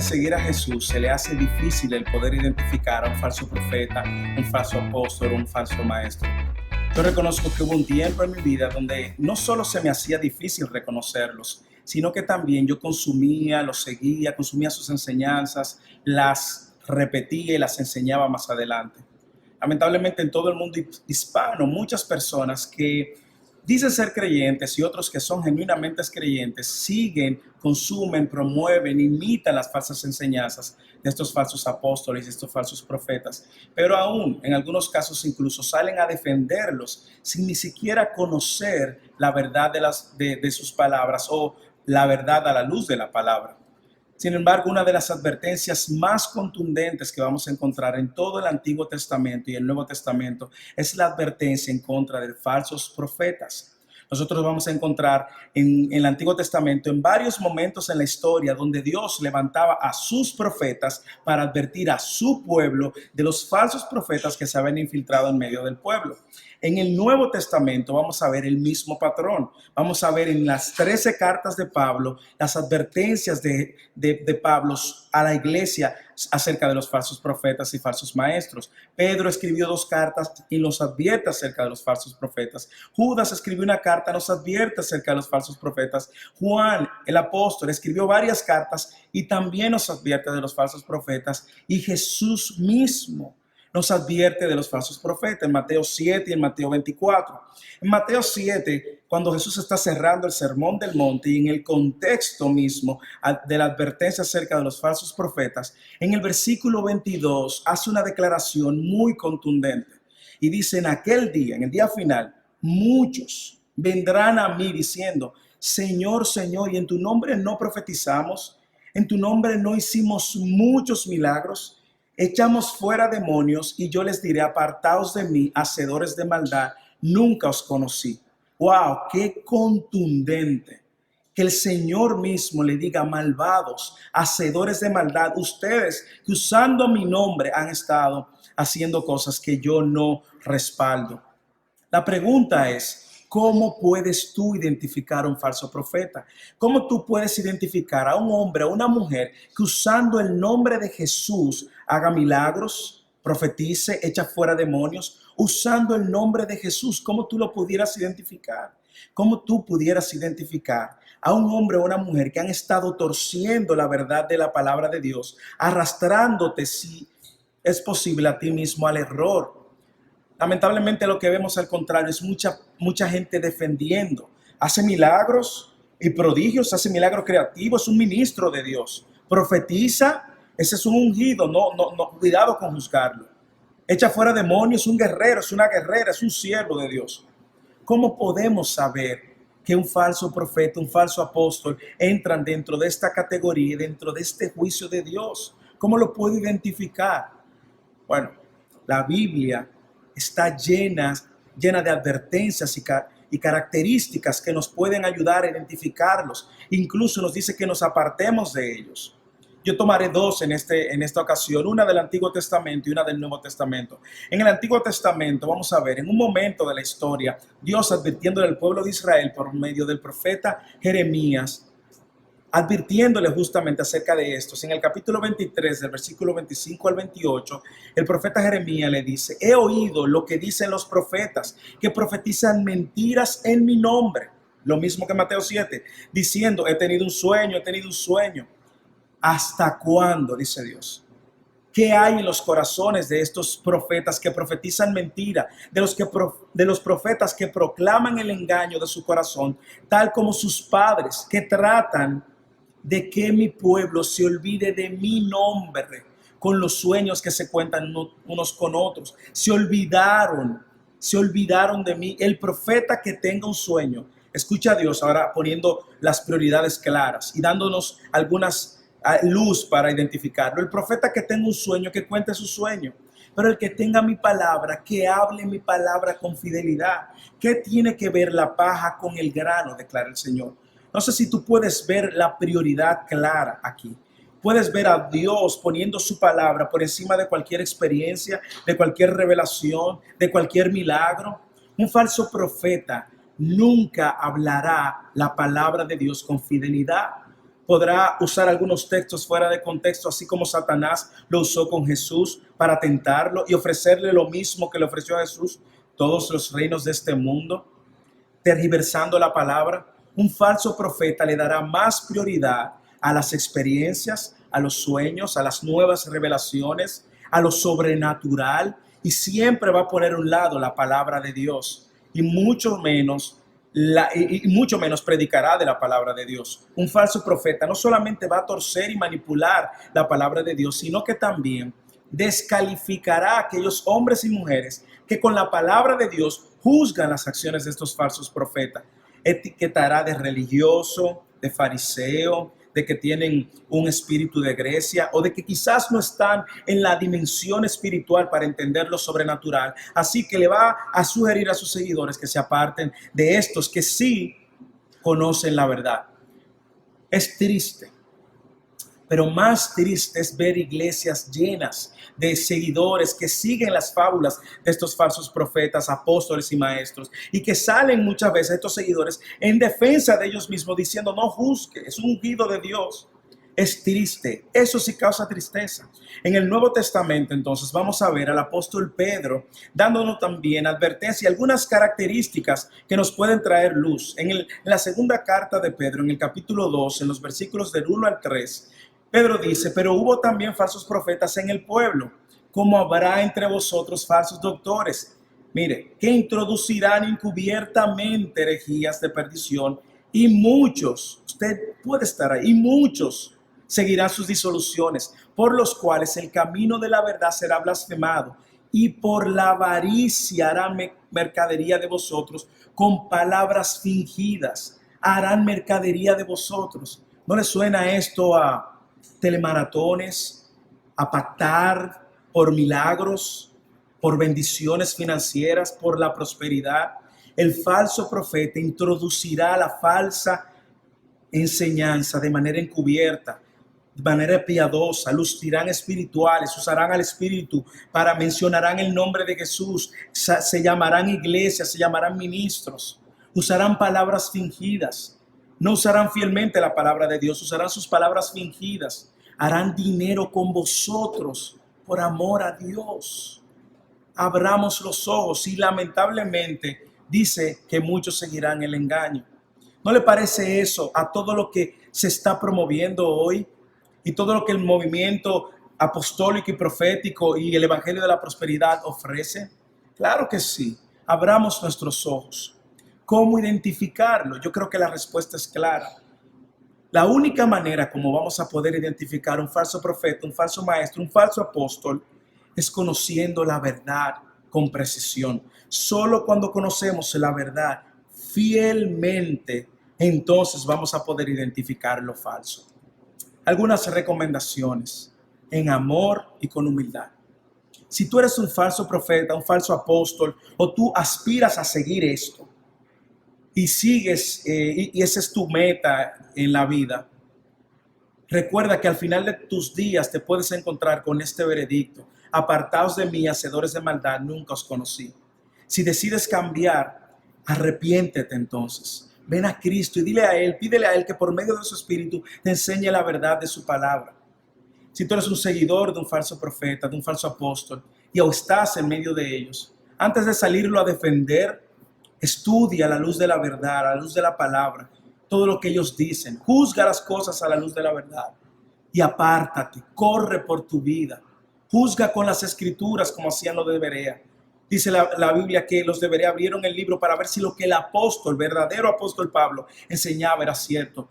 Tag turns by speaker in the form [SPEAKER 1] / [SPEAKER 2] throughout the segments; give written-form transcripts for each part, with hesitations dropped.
[SPEAKER 1] en seguir a Jesús se le hace difícil el poder identificar a un falso profeta, un falso apóstol, un falso maestro. Yo reconozco que hubo un tiempo en mi vida donde no solo se me hacía difícil reconocerlos, sino que también yo consumía, los seguía, consumía sus enseñanzas, las repetía y las enseñaba más adelante. Lamentablemente en todo el mundo hispano, muchas personas que dicen ser creyentes y otros que son genuinamente creyentes siguen, consumen, promueven, imitan las falsas enseñanzas de estos falsos apóstoles y estos falsos profetas. Pero aún, en algunos casos incluso salen a defenderlos sin ni siquiera conocer la verdad de sus palabras o la verdad a la luz de la palabra. Sin embargo, una de las advertencias más contundentes que vamos a encontrar en todo el Antiguo Testamento y el Nuevo Testamento es la advertencia en contra de falsos profetas. Nosotros vamos a encontrar en el Antiguo Testamento en varios momentos en la historia donde Dios levantaba a sus profetas para advertir a su pueblo de los falsos profetas que se habían infiltrado en medio del pueblo. En el Nuevo Testamento vamos a ver el mismo patrón. Vamos a ver en las 13 cartas de Pablo las advertencias de Pablo a la iglesia acerca de los falsos profetas y falsos maestros. Pedro escribió 2 cartas y nos advierte acerca de los falsos profetas. Judas escribió una carta, nos advierte acerca de los falsos profetas. Juan, el apóstol, escribió varias cartas y también nos advierte de los falsos profetas. Y Jesús mismo nos advierte de los falsos profetas en Mateo 7 y en Mateo 24. En Mateo 7, cuando Jesús está cerrando el Sermón del Monte y en el contexto mismo de la advertencia acerca de los falsos profetas, en el versículo 22 hace una declaración muy contundente y dice: en aquel día, en el día final, muchos vendrán a mí diciendo: Señor, Señor, y en tu nombre no profetizamos, en tu nombre no hicimos muchos milagros, echamos fuera demonios, y yo les diré: apartaos de mí, hacedores de maldad, nunca os conocí. ¡Wow! ¡Qué contundente! Que el Señor mismo le diga: malvados, hacedores de maldad, ustedes que usando mi nombre han estado haciendo cosas que yo no respaldo. La pregunta es: ¿cómo puedes tú identificar a un falso profeta? ¿Cómo tú puedes identificar a un hombre o una mujer que usando el nombre de Jesús haga milagros, profetice, echa fuera demonios? Usando el nombre de Jesús, ¿cómo tú lo pudieras identificar? ¿Cómo tú pudieras identificar a un hombre o una mujer que han estado torciendo la verdad de la palabra de Dios, arrastrándote, si es posible, a ti mismo al error? Lamentablemente lo que vemos al contrario es mucha gente defendiendo. Hace milagros y prodigios, hace milagros creativos, es un ministro de Dios. Profetiza, ese es un ungido, no, cuidado con juzgarlo. Echa fuera demonios, es un guerrero, es una guerrera, es un siervo de Dios. ¿Cómo podemos saber que un falso profeta, un falso apóstol entran dentro de esta categoría, dentro de este juicio de Dios? ¿Cómo lo puedo identificar? Bueno, la Biblia está llena de advertencias y características que nos pueden ayudar a identificarlos. Incluso nos dice que nos apartemos de ellos. Yo tomaré 2 en esta ocasión, una del Antiguo Testamento y una del Nuevo Testamento. En el Antiguo Testamento vamos a ver, en un momento de la historia, Dios advirtiéndole al pueblo de Israel por medio del profeta Jeremías, advirtiéndole justamente acerca de estos. En el capítulo 23, del versículo 25 al 28, el profeta Jeremías le dice: he oído lo que dicen los profetas, que profetizan mentiras en mi nombre. Lo mismo que Mateo 7, diciendo: he tenido un sueño, he tenido un sueño. ¿Hasta cuándo? Dice Dios. ¿Qué hay en los corazones de estos profetas que profetizan mentira? De los profetas que proclaman el engaño de su corazón, tal como sus padres, que tratan de que mi pueblo se olvide de mi nombre con los sueños que se cuentan unos con otros. Se olvidaron de mí. El profeta que tenga un sueño, escucha a Dios ahora poniendo las prioridades claras y dándonos algunas luz para identificarlo. El profeta que tenga un sueño, que cuente su sueño. Pero el que tenga mi palabra, que hable mi palabra con fidelidad. ¿Qué tiene que ver la paja con el grano? Declara el Señor. No sé si tú puedes ver la prioridad clara aquí. Puedes ver a Dios poniendo su palabra por encima de cualquier experiencia, de cualquier revelación, de cualquier milagro. Un falso profeta nunca hablará la palabra de Dios con fidelidad. podrá usar algunos textos fuera de contexto, así como Satanás lo usó con Jesús para tentarlo y ofrecerle lo mismo que le ofreció a Jesús, todos los reinos de este mundo, tergiversando la palabra. Un falso profeta le dará más prioridad a las experiencias, a los sueños, a las nuevas revelaciones, a lo sobrenatural, y siempre va a poner a un lado la palabra de Dios y mucho menos predicará de la palabra de Dios. Un falso profeta no solamente va a torcer y manipular la palabra de Dios, sino que también descalificará a aquellos hombres y mujeres que con la palabra de Dios juzgan las acciones de estos falsos profetas. Etiquetará de religioso, de fariseo, de que tienen un espíritu de Grecia o de que quizás no están en la dimensión espiritual para entender lo sobrenatural. Así que le va a sugerir a sus seguidores que se aparten de estos que sí conocen la verdad. Es triste, pero más triste es ver iglesias llenas de seguidores que siguen las fábulas de estos falsos profetas, apóstoles y maestros, y que salen muchas veces estos seguidores en defensa de ellos mismos diciendo: no juzgue, es un ungido de Dios. Es triste, eso sí causa tristeza. En el Nuevo Testamento, entonces, vamos a ver al apóstol Pedro dándonos también advertencia y algunas características que nos pueden traer luz. En la segunda carta de Pedro, en el capítulo 2, en los versículos del 1 al 3, Pedro dice: pero hubo también falsos profetas en el pueblo, como habrá entre vosotros falsos doctores. Mire, que introducirán encubiertamente herejías de perdición, y muchos, usted puede estar ahí, y muchos seguirán sus disoluciones, por los cuales el camino de la verdad será blasfemado, y por la avaricia harán mercadería de vosotros con palabras fingidas. Harán mercadería de vosotros. ¿No le suena esto a telemaratones, a pactar por milagros, por bendiciones financieras, por la prosperidad? El falso profeta introducirá la falsa enseñanza de manera encubierta, de manera piadosa, lucirán espirituales, usarán al espíritu para mencionarán el nombre de Jesús, se llamarán iglesias, se llamarán ministros, usarán palabras fingidas. No usarán fielmente la palabra de Dios, usarán sus palabras fingidas. Harán dinero con vosotros por amor a Dios. Abramos los ojos y lamentablemente dice que muchos seguirán el engaño. ¿No le parece eso a todo lo que se está promoviendo hoy y todo lo que el movimiento apostólico y profético y el evangelio de la prosperidad ofrece? Claro que sí. Abramos nuestros ojos. ¿Cómo identificarlo? Yo creo que la respuesta es clara. La única manera como vamos a poder identificar un falso profeta, un falso maestro, un falso apóstol, es conociendo la verdad con precisión. Solo cuando conocemos la verdad fielmente, entonces vamos a poder identificar lo falso. Algunas recomendaciones en amor y con humildad. Si tú eres un falso profeta, un falso apóstol, o tú aspiras a seguir esto, y sigues, y esa es tu meta en la vida, recuerda que al final de tus días te puedes encontrar con este veredicto: apartaos de mí, hacedores de maldad, nunca os conocí. Si decides cambiar, arrepiéntete entonces. Ven a Cristo y dile a Él, pídele a Él que por medio de su Espíritu te enseñe la verdad de su palabra. Si tú eres un seguidor de un falso profeta, de un falso apóstol, y o estás en medio de ellos, antes de salirlo a defender, estudia a la luz de la verdad, a la luz de la palabra, todo lo que ellos dicen. Juzga las cosas a la luz de la verdad y apártate, corre por tu vida. Juzga con las escrituras como hacían los de Berea. Dice la Biblia que los de Berea abrieron el libro para ver si lo que el apóstol, verdadero apóstol Pablo, enseñaba era cierto.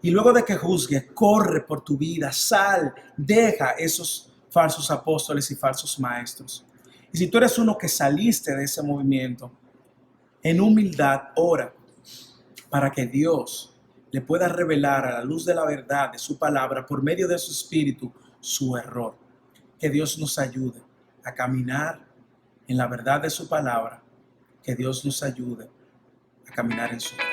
[SPEAKER 1] Y luego de que juzgue, corre por tu vida, sal, deja esos falsos apóstoles y falsos maestros. Y si tú eres uno que saliste de ese movimiento, en humildad ora para que Dios le pueda revelar a la luz de la verdad de su palabra, por medio de su espíritu, su error. Que Dios nos ayude a caminar en la verdad de su palabra. Que Dios nos ayude a caminar en su verdad.